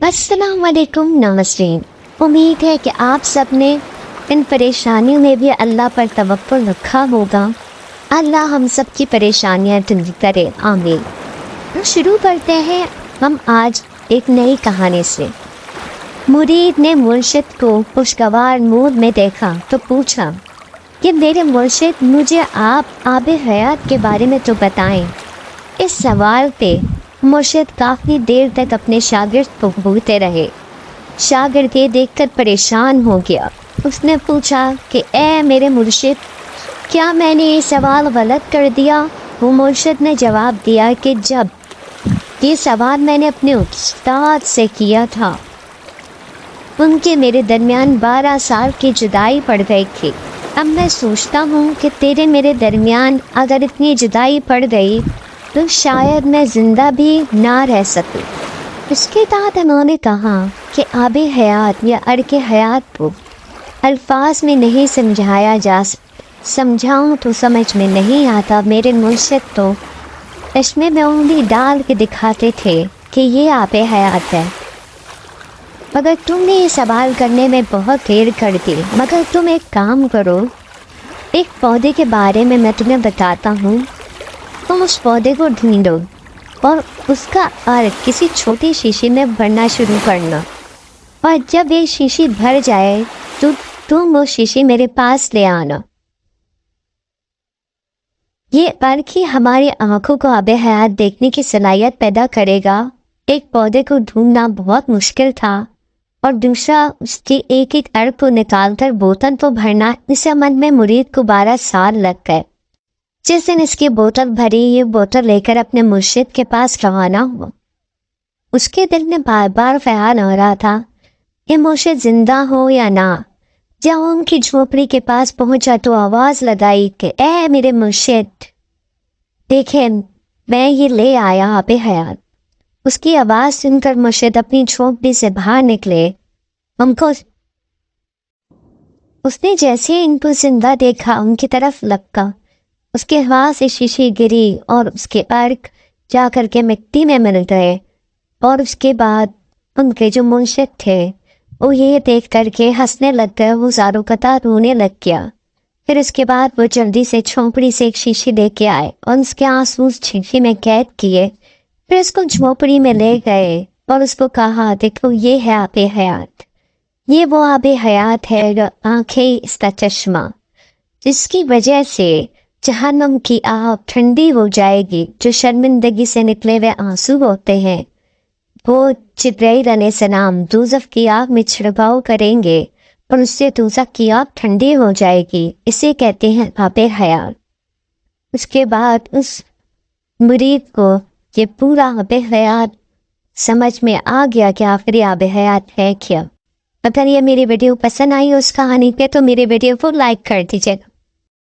अस्सलाम वालेकुम, नमस्ते। उम्मीद है कि आप सब ने इन परेशानियों में भी अल्लाह पर तवक्कुल रखा होगा। अल्लाह हम सब की परेशानियां दूर करे, आमीन। तो शुरू करते हैं हम आज एक नई कहानी से। मुरीद ने मुर्शिद को खुशगवार मूड में देखा तो पूछा कि मेरे मुर्शिद, मुझे आप आब हयात के बारे में तो बताएं। इस सवाल पे मुर्शिद काफ़ी देर तक अपने शागिर्द को घूरते रहे। शागिर्द ये देखकर परेशान हो गया। उसने पूछा कि ए मेरे मुर्शिद, क्या मैंने ये सवाल गलत कर दिया? वो मुर्शिद ने जवाब दिया कि जब ये सवाल मैंने अपने उस्ताद से किया था, उनके मेरे दरमियान 12 साल की जुदाई पड़ गई थी। अब मैं सोचता हूँ कि तेरे मेरे दरमियान अगर इतनी जुदाई पड़ गई तो शायद मैं ज़िंदा भी ना रह सकूं। इसके बाद उन्होंने कहा कि आब हयात या अर्क हयात को अल्फाज में नहीं समझाया जा सकता। समझाऊँ तो समझ में नहीं आता। मेरे मुर्शिद तो चश्मे में उंगली डाल के दिखाते थे कि ये आब हयात है। मगर तुमने ये सवाल करने में बहुत देर कर दी। मगर तुम एक काम करो, एक पौधे के बारे में मैं तुम्हें बताता हूँ। तुम उस पौधे को ढूंढो और उसका अर्क किसी छोटी शीशी में भरना शुरू करना, और जब ये शीशी भर जाए तो तुम वो शीशी मेरे पास ले आना। ये अर्क ही हमारी आंखों को आब हयात देखने की सलाहियत पैदा करेगा। एक पौधे को ढूंढना बहुत मुश्किल था, और दूसरा उसकी एक एक अर्क को निकालकर बोतल को भरना। इस अमल में मुरीद को 12 साल लग गए। जिस दिन इसकी बोतल भरी, ये बोतल लेकर अपने मुर्शिद के पास रवाना हुआ। उसके दिल में बार बार ख्याल आ रहा था ये मुर्शिद जिंदा हो या ना। जब उनकी झोपड़ी के पास पहुंचा तो आवाज़ लगाई कि ए मेरे मुर्शिद, देखे मैं ये ले आया आब हयात। उसकी आवाज़ सुनकर मुर्शिद अपनी झोपड़ी से बाहर निकले। उनको उसने जैसे इनको जिंदा देखा उनकी तरफ लपका। उसके हवा से शीशी गिरी और उसके अर्क जा कर के मिट्टी में मिल गए। और उसके बाद उनके जो मुर्शिद थे वो ये देख कर के हंसने लग गए। वो ज़ारो कतार रोने लग गया। फिर उसके बाद वो जल्दी से झोंपड़ी से एक शीशी लेके आए और उसके आंसू उस शीशी में कैद किए। फिर उसको झोंपड़ी में ले गए और उसको कहा, देखो ये है आब हयात। ये वो आब हयात है, आँखें इसका चश्मा, जिसकी वजह से जहन्नम की आग ठंडी हो जाएगी। जो शर्मिंदगी से निकले हुए आंसू होते हैं वो जिब्राइल अलैहिस्सलाम दोज़ख की आग में छिड़काव करेंगे और उससे दोज़ख की आग ठंडी हो जाएगी। इसे कहते हैं आब हयात। उसके बाद उस मुरीद को ये पूरा आब हयात समझ में आ गया कि आखिरी आब हयात है क्या। अगर ये मेरी वीडियो पसंद आई उस कहानी पे तो मेरे वीडियो को लाइक कर दीजिएगा।